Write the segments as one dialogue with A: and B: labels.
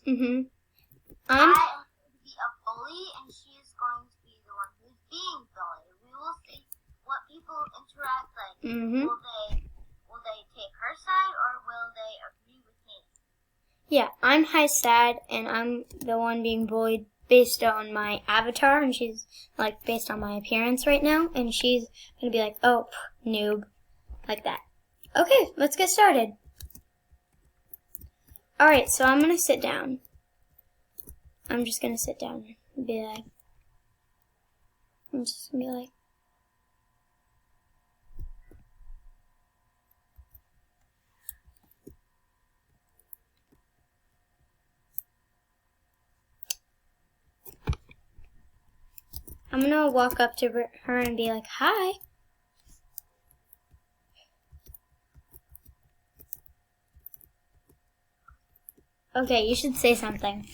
A: Mm-hmm.
B: I am going to be a bully, and she is going to be the one who's being bullied. We will see what people interact like.
A: Mm-hmm.
B: Will they take her side, or will they agree with me?
A: Yeah, I'm high sad, and I'm the one being bullied based on my avatar, and she's like based on my appearance right now, and she's gonna be like, oh, noob, like that. Okay, let's get started. Alright, so I'm gonna sit down. I'm just gonna sit down and be like, I'm just gonna be like, I'm gonna walk up to her and be like, hi. Okay, you should say something.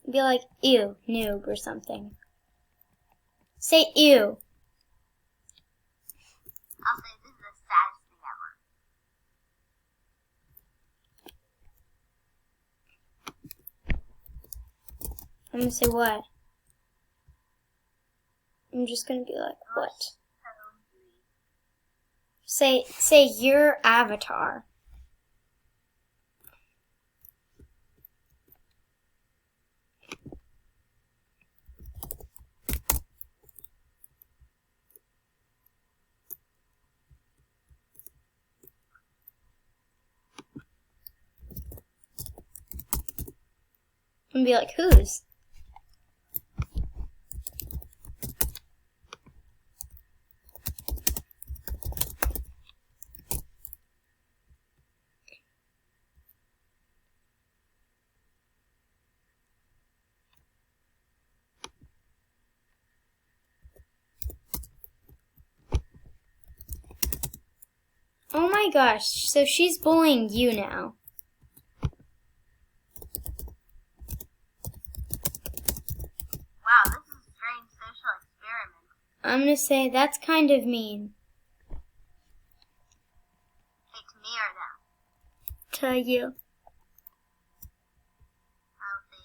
A: Be like, ew, noob, or something. Say ew.
B: I'll say this is the saddest thing ever.
A: I'm gonna say what? I'm just gonna be like, what? Say your avatar. And be like, whose? Oh my gosh, so she's bullying you now.
B: Wow, this is a strange social experiment.
A: I'm gonna say that's kind of mean.
B: Hey, to me or them?
A: To you.
B: I'll say.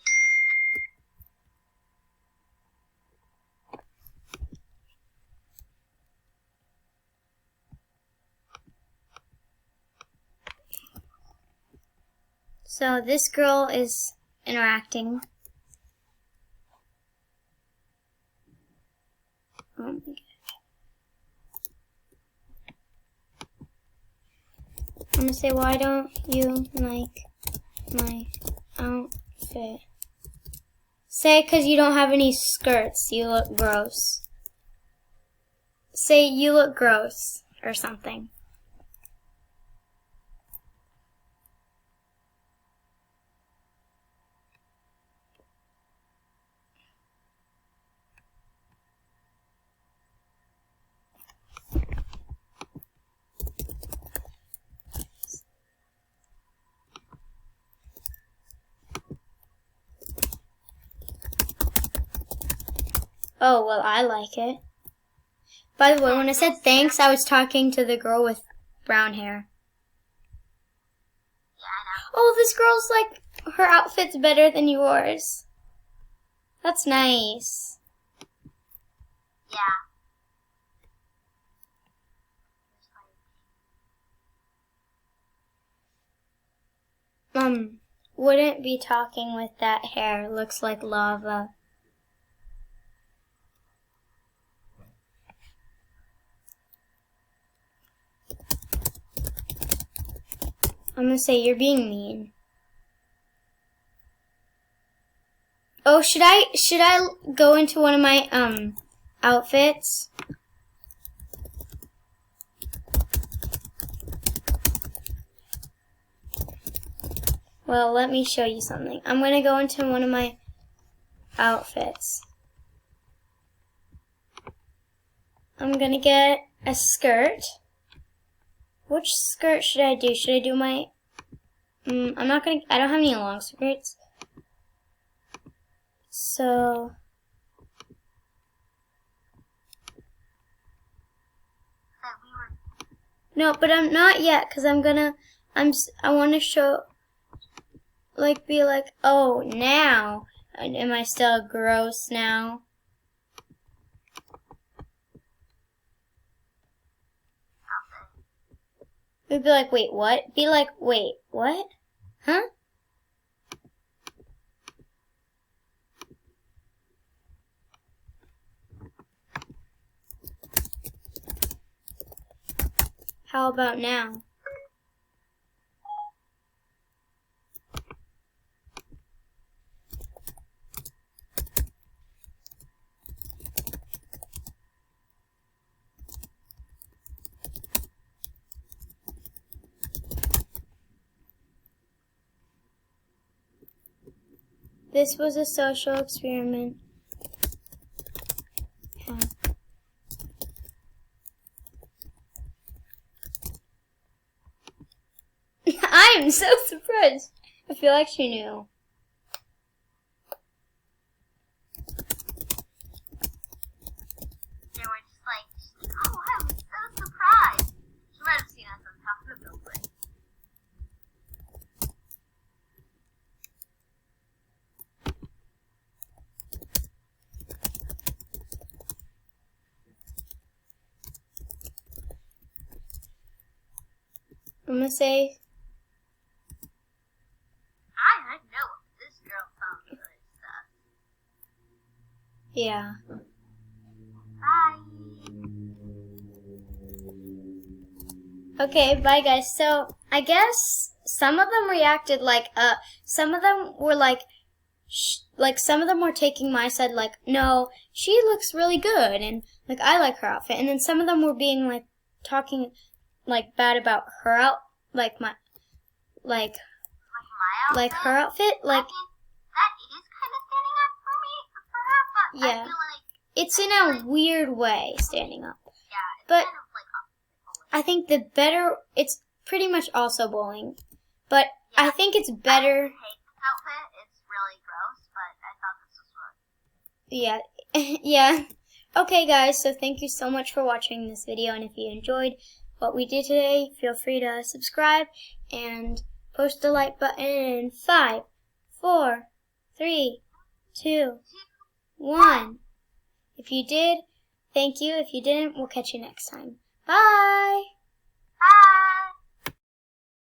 A: So this girl is interacting. Oh my gosh. I'm gonna say, why don't you like my outfit? Say, 'cause you don't have any skirts. You look gross. Say, you look gross, or something. Oh, well, I like it. By the way, when I said thanks, I was talking to the girl with brown hair.
B: Yeah, I know.
A: Oh, this girl's like, her outfit's better than yours. That's nice.
B: Yeah.
A: Wouldn't be talking with that hair. Looks like lava. I'm gonna say you're being mean. Oh, should I go into one of my outfits? Well, let me show you something. I'm gonna go into one of my outfits. I'm gonna get a skirt. Which skirt should I do? Should I do my... I don't have any long skirts. So... No, but I'm not yet, because I want to show... like be like, oh, now am I still gross now? We'd be like, wait, what? Be like, wait, what? Huh? How about now? This was a social experiment. Yeah. I am so surprised. I feel like she knew.
B: They were just like, oh, I'm so surprised. She might have seen us on top of the building.
A: I'm gonna say,
B: I know this girl found good stuff.
A: yeah.
B: Bye.
A: Okay, bye guys. So, I guess some of them reacted like, some of them were like some of them were taking my side like, no, she looks really good, and like, I like her outfit. And then some of them were being like, talking like bad about her like my outfit, her outfit, like,
B: I mean, that is kind of standing up for me, for her, but
A: yeah,
B: I feel like
A: it's in a weird way standing up.
B: Yeah, it's
A: But
B: kind of like bullying.
A: I think the better, it's pretty much also bullying, but
B: Yeah,
A: I think it's
B: I
A: better.
B: hate this outfit. It's really gross, but I thought this was fun.
A: Yeah, yeah. Okay, guys, so thank you so much for watching this video, and if you enjoyed what we did today, feel free to subscribe and push the like button in 5, 4, 3, 2, 1. If you did, thank you. If you didn't, we'll catch you next time. Bye!
B: Bye!